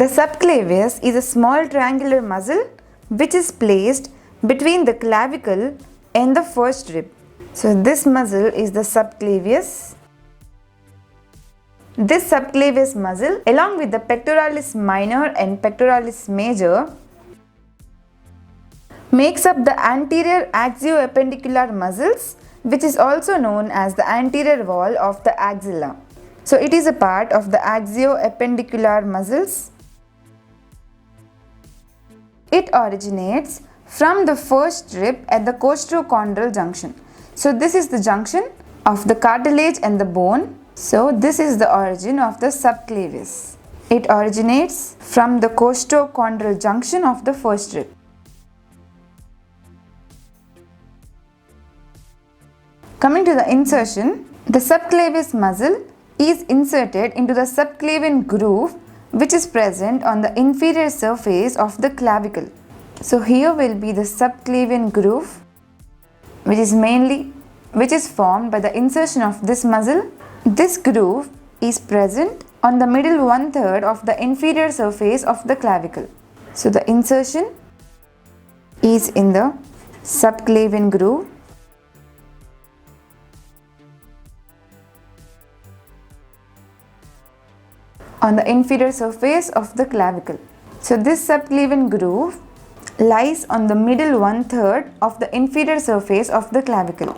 The subclavius is a small triangular muscle which is placed between the clavicle and the first rib. So this muscle is the subclavius. This subclavius muscle, along with the pectoralis minor and pectoralis major, makes up the anterior axioappendicular muscles, which is also known as the anterior wall of the axilla. So it is a part of the axioappendicular muscles. It originates from the first rib at the costochondral junction. So this is the junction of the cartilage and the bone. So this is the origin of the subclavius. It originates from the costochondral junction of the first rib. Coming to the insertion, the subclavius muscle is inserted into the subclavian groove which is present on the inferior surface of the clavicle. So here will be the subclavian groove which is formed by the insertion of this muscle. This groove is present on the middle 1/3 of the inferior surface of the clavicle. So the insertion is in the subclavian groove. On the inferior surface of the clavicle. So this subclavian groove lies on the middle 1/3 of the inferior surface of the clavicle.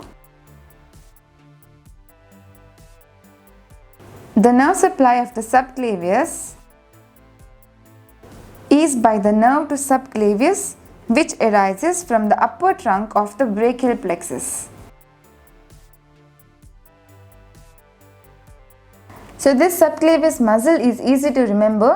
The nerve supply of the subclavius is by the nerve to subclavius, which arises from the upper trunk of the brachial plexus. So this subclavius muscle is easy to remember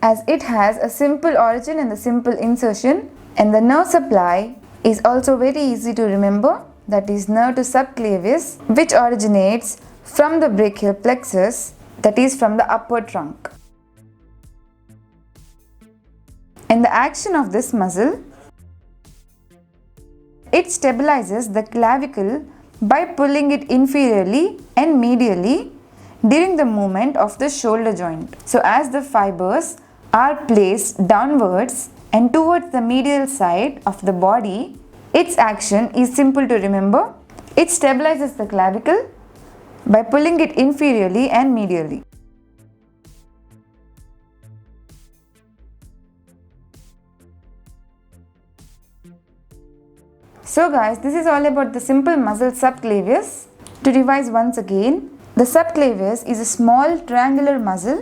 as it has a simple origin and a simple insertion, and the nerve supply is also very easy to remember, that is nerve to subclavius, which originates from the brachial plexus, that is from the upper trunk. And the action of this muscle, it stabilizes the clavicle by pulling it inferiorly and medially during the movement of the shoulder joint. So as the fibers are placed downwards and towards the medial side of the body, its action is simple to remember. It stabilizes the clavicle by pulling it inferiorly and medially. So guys, this is all about the simple muscle subclavius. To revise once again, the subclavius is a small triangular muscle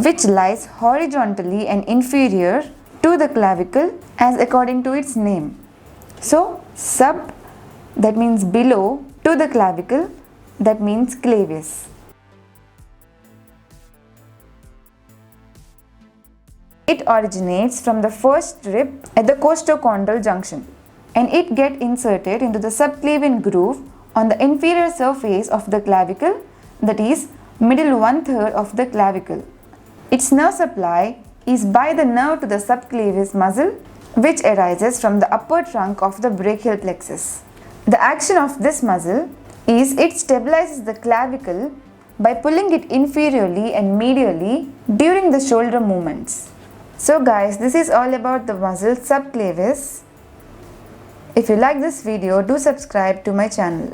which lies horizontally and inferior to the clavicle as according to its name. So sub, that means below, to the clavicle, that means clavius. It originates from the first rib at the costochondral junction, and it gets inserted into the subclavian groove on the inferior surface of the clavicle, that is middle 1/3 of the clavicle. Its nerve supply is by the nerve to the subclavius muscle, which arises from the upper trunk of the brachial plexus. The action of this muscle is it stabilizes the clavicle by pulling it inferiorly and medially during the shoulder movements. So guys, this is all about the muscle subclavius. If you like this video, do subscribe to my channel.